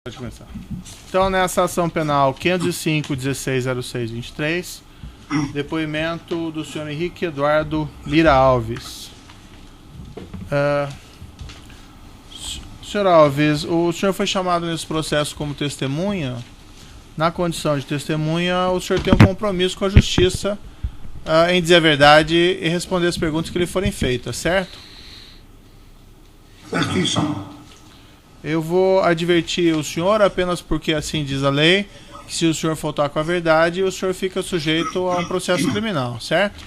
Pode começar. Então, nessa ação penal 505.1606.23, depoimento do senhor Henrique Eduardo Lira Alves. Senhor Alves, o senhor foi chamado nesse processo como testemunha. Na condição de testemunha, o senhor tem um compromisso com a justiça em dizer a verdade e responder as perguntas que lhe forem feitas, certo? Certíssimo. Eu vou advertir o senhor apenas porque assim diz a lei, que se o senhor faltar com a verdade, o senhor fica sujeito a um processo criminal, certo?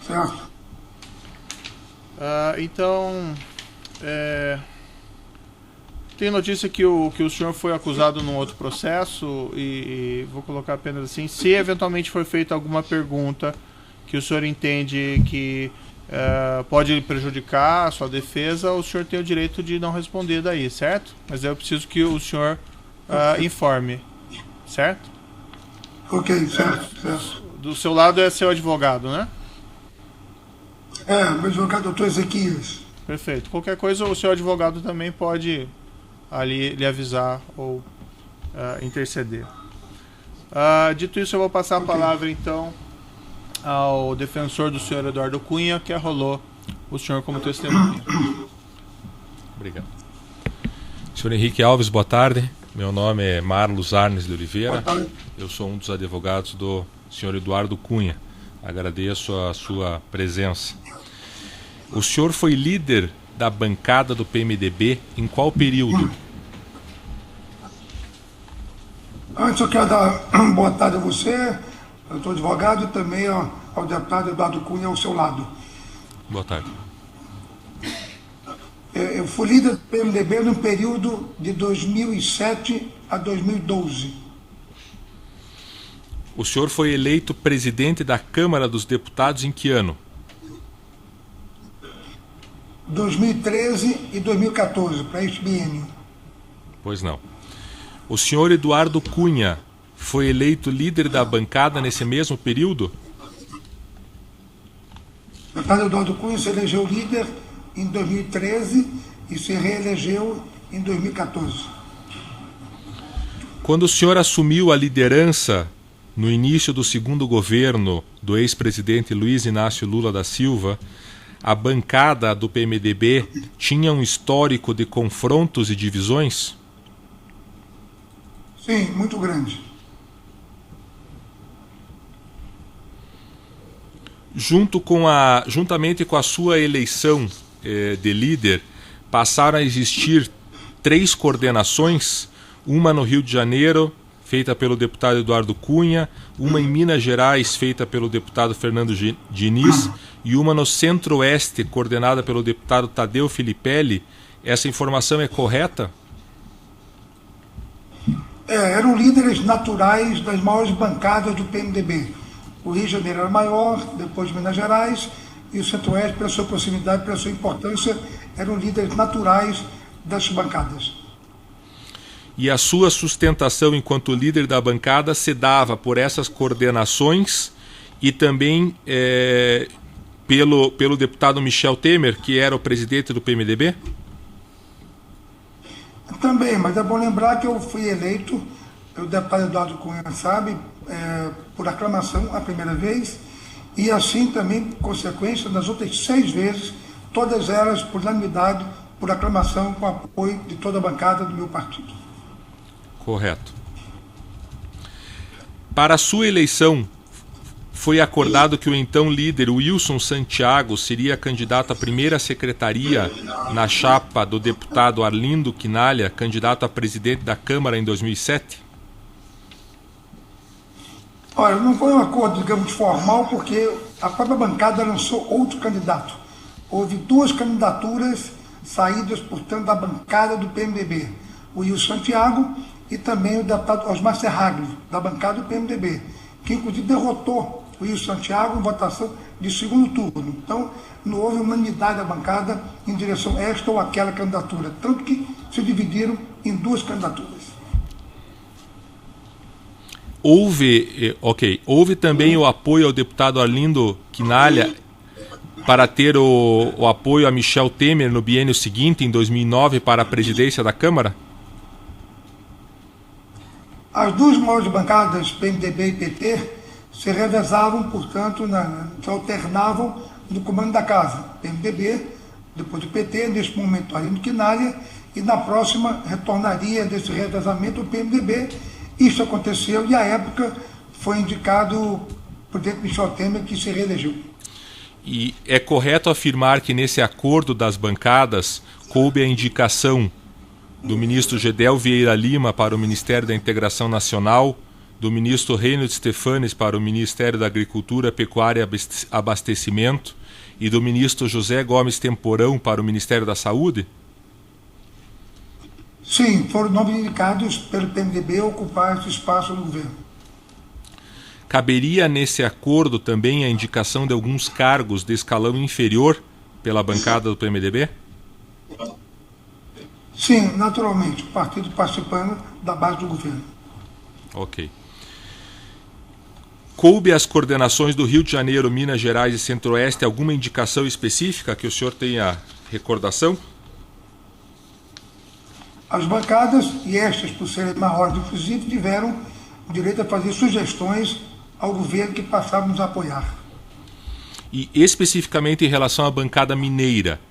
Certo. Então, tem notícia que o senhor foi acusado num outro processo e vou colocar apenas assim, se eventualmente for feita alguma pergunta que o senhor entende que pode prejudicar a sua defesa, o senhor tem o direito de não responder daí, certo? Mas eu preciso que o senhor informe, certo? Ok, certo. Do seu lado é seu advogado, né? Meu advogado, doutor Ezequias. Perfeito. Qualquer coisa, o seu advogado também pode ali lhe avisar ou interceder. Dito isso, eu vou passar a palavra, então, ao defensor do senhor Eduardo Cunha, que arrolou o senhor como testemunha. Obrigado. Senhor Henrique Alves, boa tarde. Meu nome é Marlos Arnes de Oliveira. Eu sou um dos advogados do senhor Eduardo Cunha. Agradeço a sua presença. O senhor foi líder da bancada do PMDB em qual período? Antes eu quero dar boa tarde a você, doutor advogado, e também ao deputado Eduardo Cunha ao seu lado. Boa tarde. Eu fui líder do PMDB no período de 2007 a 2012. O senhor foi eleito presidente da Câmara dos Deputados em que ano? 2013 e 2014, para este biênio. Pois não. O senhor Eduardo Cunha foi eleito líder da bancada nesse mesmo período? O deputado Eduardo Cunha se elegeu líder em 2013 e se reelegeu em 2014. Quando o senhor assumiu a liderança no início do segundo governo do ex-presidente Luiz Inácio Lula da Silva, a bancada do PMDB tinha um histórico de confrontos e divisões? Sim, muito grande. Juntamente com a sua eleição de líder, passaram a existir 3 coordenações, uma no Rio de Janeiro, feita pelo deputado Eduardo Cunha, uma em Minas Gerais, feita pelo deputado Fernando Diniz, e uma no Centro-Oeste, coordenada pelo deputado Tadeu Filipelli. Essa informação é correta? Eram líderes naturais das maiores bancadas do PMDB. O Rio de Janeiro era maior, depois Minas Gerais, e o Centro-Oeste, pela sua proximidade, pela sua importância, eram líderes naturais das bancadas. E a sua sustentação enquanto líder da bancada se dava por essas coordenações e também pelo deputado Michel Temer, que era o presidente do PMDB? Também, mas é bom lembrar que eu fui eleito, o deputado Eduardo Cunha sabe, por aclamação a primeira vez, e assim também, consequência, nas outras 6 vezes, todas elas por unanimidade, por aclamação, com apoio de toda a bancada do meu partido. Correto. Para a sua eleição, foi acordado que o então líder Wilson Santiago seria candidato à primeira secretaria na chapa do deputado Arlindo Quinalha, candidato a presidente da Câmara em 2007? Olha, não foi um acordo, digamos, formal, porque a própria bancada lançou outro candidato. Houve 2 candidaturas saídas, portanto, da bancada do PMDB. O Wilson Santiago e também o deputado Osmar Serraglio, da bancada do PMDB, que inclusive derrotou o Wilson Santiago em votação de segundo turno. Então, não houve unanimidade da bancada em direção a esta ou aquela candidatura, tanto que se dividiram em 2 candidaturas. Houve também o apoio ao deputado Arlindo Quinalha para ter o apoio a Michel Temer no biênio seguinte, em 2009, para a presidência da Câmara? As duas maiores bancadas, PMDB e PT, se revezavam, portanto, se alternavam no comando da casa. PMDB, depois do PT, neste momento Arlindo Quinalha, e na próxima retornaria desse revezamento o PMDB. Isso aconteceu e, à época, foi indicado o presidente Michel Temer, que se reelegeu. E é correto afirmar que nesse acordo das bancadas coube a indicação do ministro Gedel Vieira Lima para o Ministério da Integração Nacional, do ministro Reinhold Stefanes para o Ministério da Agricultura, Pecuária e Abastecimento e do ministro José Gomes Temporão para o Ministério da Saúde? Sim, foram nomes indicados pelo PMDB a ocupar esse espaço no governo. Caberia nesse acordo também a indicação de alguns cargos de escalão inferior pela bancada do PMDB? Sim, naturalmente, o partido participando da base do governo. Ok. Coube às coordenações do Rio de Janeiro, Minas Gerais e Centro-Oeste alguma indicação específica que o senhor tenha recordação? As bancadas, e estas por serem maiores inclusive, tiveram o direito a fazer sugestões ao governo que passava a nos apoiar. E especificamente em relação à bancada mineira,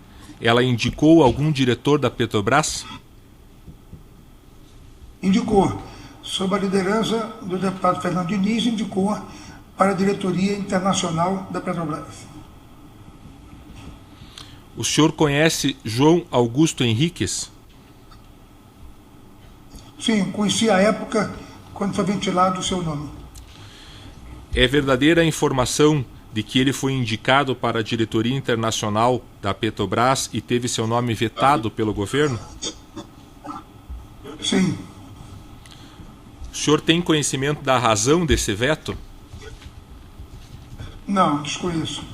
ela indicou algum diretor da Petrobras? Indicou, sob a liderança do deputado Fernando Diniz, indicou para a diretoria internacional da Petrobras. O senhor conhece João Augusto Henriques? Sim, conheci a época quando foi ventilado o seu nome. É verdadeira a informação de que ele foi indicado para a diretoria internacional da Petrobras e teve seu nome vetado pelo governo? Sim. O senhor tem conhecimento da razão desse veto? Não, desconheço.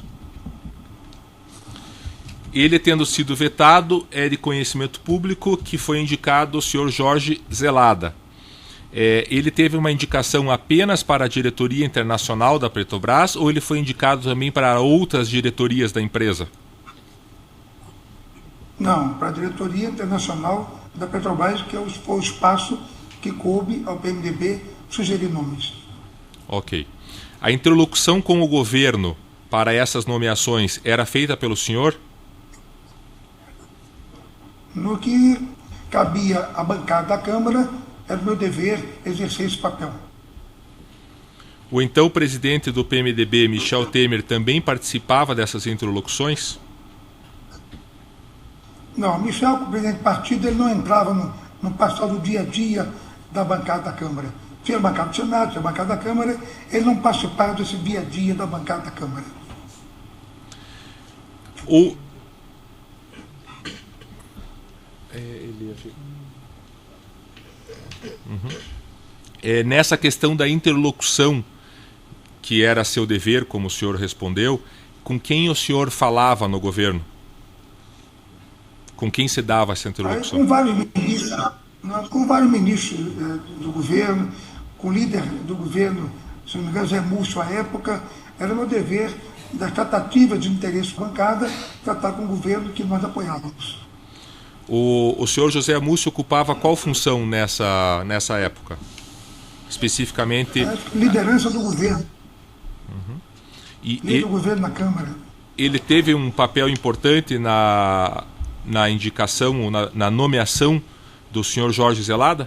Ele tendo sido vetado, é de conhecimento público que foi indicado o senhor Jorge Zelada. Ele teve uma indicação apenas para a diretoria internacional da Petrobras ou ele foi indicado também para outras diretorias da empresa? Não, para a diretoria internacional da Petrobras, que foi o espaço que coube ao PMDB sugerir nomes. Ok. A interlocução com o governo para essas nomeações era feita pelo senhor? No que cabia à bancada da Câmara, era meu dever exercer esse papel. O então presidente do PMDB, Michel Temer, também participava dessas interlocuções? Não, Michel, como presidente do partido, ele não entrava no passado do dia a dia da bancada da Câmara. Tinha a bancada do Senado, tinha a bancada da Câmara, ele não participava desse dia a dia da bancada da Câmara. Nessa questão da interlocução, que era seu dever, como o senhor respondeu, com quem o senhor falava no governo? Com quem se dava essa interlocução? Com vários ministros do governo, com o líder do governo, se não me engano, Zé Múcio, à época. Era meu dever, das tratativas de interesse bancada, tratar com o governo que nós apoiávamos. O senhor José Múcio ocupava qual função nessa época? Especificamente... Liderança do governo. Líder do governo na Câmara. Ele teve um papel importante na indicação, na nomeação do senhor Jorge Zelada?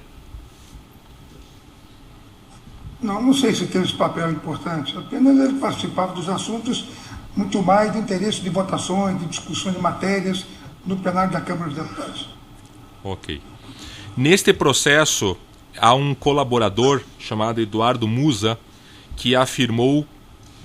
Não sei se teve esse papel importante. Apenas ele participava dos assuntos muito mais de interesse de votações, de discussões de matérias no plenário da Câmara dos Deputados. Ok. Neste processo, há um colaborador chamado Eduardo Musa que afirmou,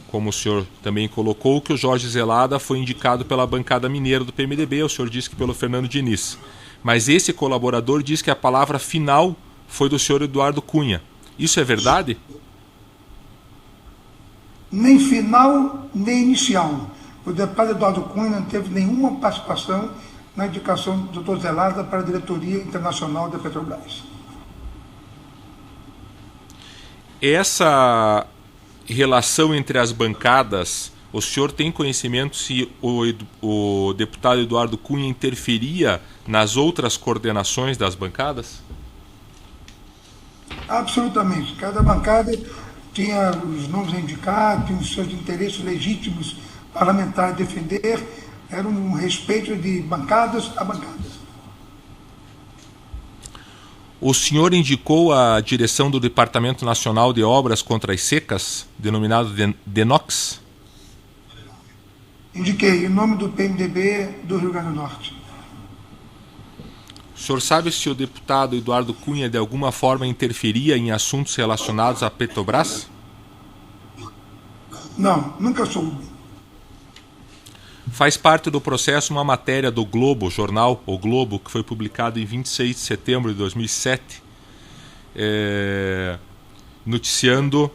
como o senhor também colocou, que o Jorge Zelada foi indicado pela bancada mineira do PMDB, o senhor disse que pelo Fernando Diniz. Mas esse colaborador diz que a palavra final foi do senhor Eduardo Cunha. Isso é verdade? Nem final, nem inicial. O deputado Eduardo Cunha não teve nenhuma participação na indicação do Dr. Zelada para a diretoria internacional da Petrobras. Essa relação entre as bancadas O senhor tem conhecimento se o deputado Eduardo Cunha interferia nas outras coordenações das bancadas? Absolutamente. Cada bancada tinha os nomes a indicar, tinha os seus interesses legítimos parlamentares a defender. Era um respeito de bancadas a bancadas. O senhor indicou a direção do Departamento Nacional de Obras contra as Secas, denominado DENOX? Indiquei em nome do PMDB do Rio Grande do Norte. O senhor sabe se o deputado Eduardo Cunha de alguma forma interferia em assuntos relacionados à Petrobras? Não, nunca soube. Faz parte do processo uma matéria do Globo, jornal O Globo, que foi publicado em 26 de setembro de 2007, noticiando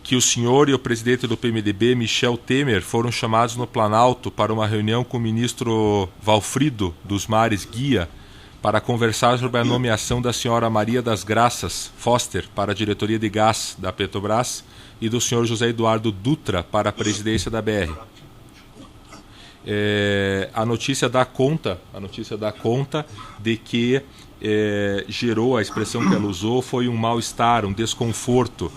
que o senhor e o presidente do PMDB, Michel Temer, foram chamados no Planalto para uma reunião com o ministro Valfrido dos Mares Guia para conversar sobre a nomeação da senhora Maria das Graças Foster para a diretoria de gás da Petrobras e do senhor José Eduardo Dutra para a presidência da BR. A notícia dá conta de que gerou, a expressão que ela usou foi um mal-estar, um desconforto.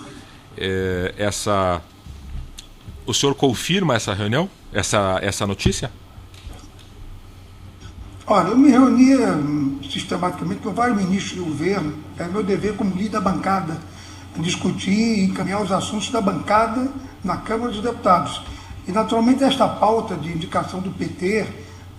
O senhor confirma essa reunião, essa notícia? Olha, eu me reunia sistematicamente com vários ministros do governo. É meu dever como líder da bancada discutir e encaminhar os assuntos da bancada na Câmara dos Deputados. E, naturalmente, esta pauta de indicação do PT,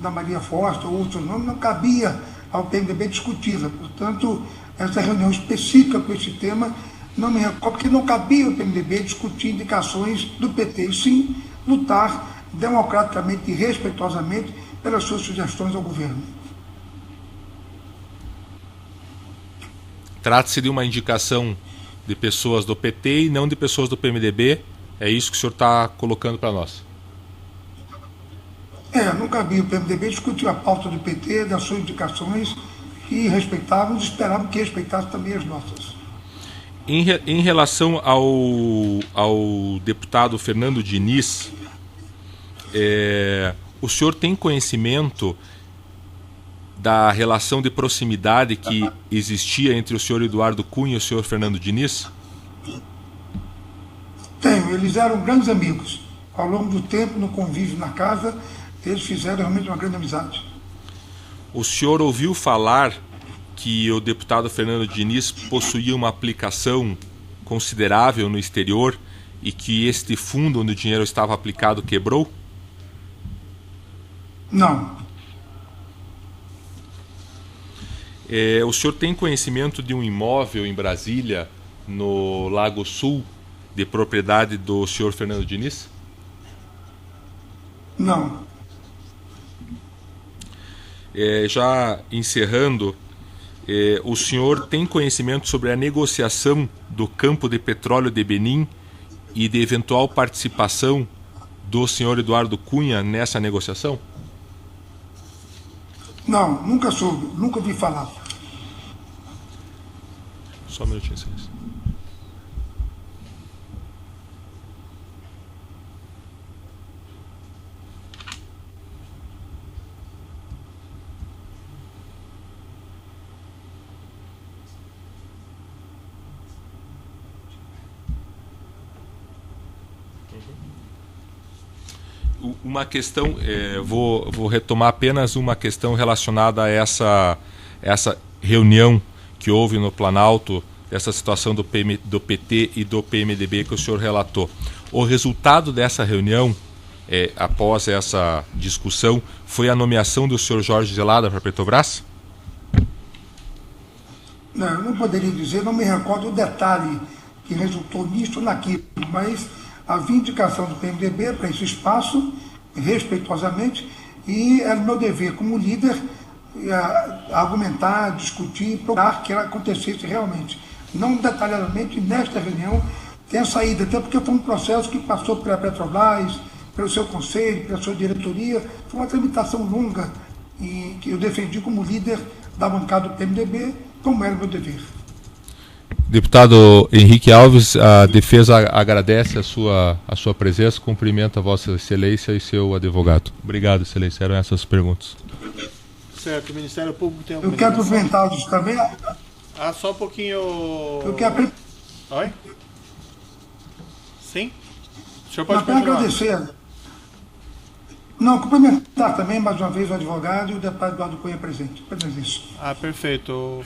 da Maria Foster ou outros nomes, não cabia ao PMDB discuti-la. Portanto, essa reunião específica com esse tema não me recordo, porque não cabia ao PMDB discutir indicações do PT, e sim lutar democraticamente e respeitosamente pelas suas sugestões ao governo. Trata-se de uma indicação de pessoas do PT e não de pessoas do PMDB. É isso que o senhor está colocando para nós? Não cabia o PMDB discutir a pauta do PT, das suas indicações, e respeitávamos, esperávamos que respeitasse também as nossas. Em relação ao deputado Fernando Diniz, o senhor tem conhecimento da relação de proximidade que existia entre o senhor Eduardo Cunha e o senhor Fernando Diniz? Tenho, eles eram grandes amigos. Ao longo do tempo, no convívio na casa, eles fizeram realmente uma grande amizade. O senhor ouviu falar que o deputado Fernando Diniz possuía uma aplicação considerável no exterior e que este fundo onde o dinheiro estava aplicado quebrou? Não. O senhor tem conhecimento de um imóvel em Brasília, no Lago Sul, de propriedade do senhor Fernando Diniz? Não. Já encerrando, o senhor tem conhecimento sobre a negociação do campo de petróleo de Benim e de eventual participação do senhor Eduardo Cunha nessa negociação? Não, nunca soube, nunca ouvi falar. Só um minutinho, silêncio. Uma questão, vou retomar apenas uma questão relacionada a essa reunião que houve no Planalto, essa situação do PT e do PMDB que o senhor relatou. O resultado dessa reunião, após essa discussão, foi a nomeação do senhor Jorge Gelada para a Petrobras? Não, eu não poderia dizer, não me recordo o detalhe que resultou nisso ou naquilo, mas havia indicação do PMDB para esse espaço, respeitosamente, e era meu dever como líder argumentar, discutir, procurar que ela acontecesse realmente. Não detalhadamente nesta reunião tenha saído, até porque foi um processo que passou pela Petrobras, pelo seu conselho, pela sua diretoria, foi uma tramitação longa e que eu defendi como líder da bancada do PMDB, como era meu dever. Deputado Henrique Alves, a defesa agradece a sua presença, cumprimenta a Vossa Excelência e seu advogado. Obrigado, Excelência. Eram essas perguntas. Certo, o Ministério Público tem alguma Eu quero cumprimentá-los também. só um pouquinho. Eu quero Oi? Sim? O senhor pode quero continuar. agradecer. Não, cumprimentar também mais uma vez o advogado e o deputado Eduardo Cunha presente. Apenas isso. Perfeito.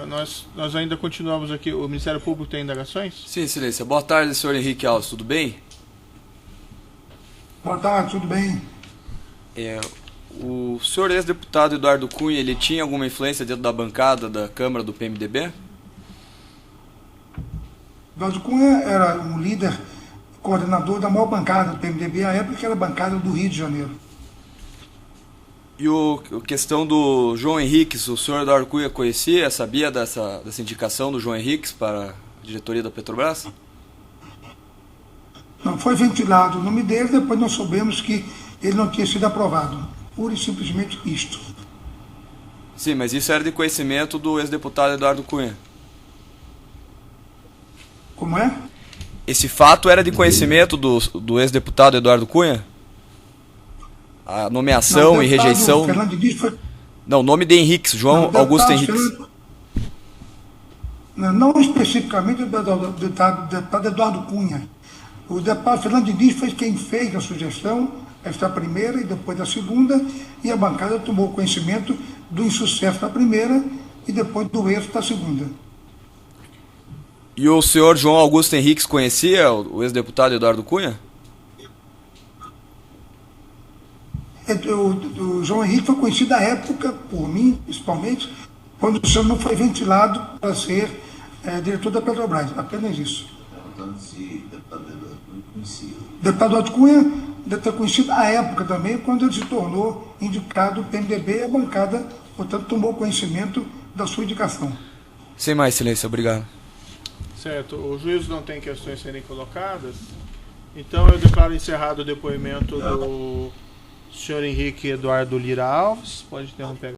Nós ainda continuamos aqui. O Ministério Público tem indagações? Sim, Excelência. Boa tarde, senhor Henrique Alves. Tudo bem? Boa tarde, tudo bem? O senhor ex-deputado Eduardo Cunha, ele tinha alguma influência dentro da bancada da Câmara do PMDB? Eduardo Cunha era um líder, coordenador da maior bancada do PMDB, à época que era a bancada do Rio de Janeiro. E a questão do João Henriques, o senhor Eduardo Cunha conhecia, sabia dessa indicação do João Henriques para a diretoria da Petrobras? Não foi ventilado o nome dele, depois nós soubemos que ele não tinha sido aprovado. Pura e simplesmente isto. Sim, mas isso era de conhecimento do ex-deputado Eduardo Cunha. Como é? Esse fato era de conhecimento do ex-deputado Eduardo Cunha? A nomeação Não, e rejeição... Fernando Diniz foi... Não, o nome de Henriques, João Augusto Henriques. Não especificamente o deputado Eduardo Cunha. O deputado Fernando Diniz foi quem fez a sugestão, esta primeira e depois da segunda, e a bancada tomou conhecimento do insucesso da primeira e depois do êxito da segunda. E o senhor João Augusto Henriques conhecia o ex-deputado Eduardo Cunha? O João Henrique foi conhecido à época, por mim, principalmente, quando o senhor não foi ventilado para ser diretor da Petrobras. Apenas isso. Deputado Eduardo Cunha deve ter conhecido à época também, quando ele se tornou indicado PMDB, e a bancada, portanto, tomou conhecimento da sua indicação. Sem mais, Excelência. Obrigado. Certo. O juiz não tem questões a serem colocadas. Então eu declaro encerrado o depoimento do senhor Henrique Eduardo Lira Alves. Pode interromper.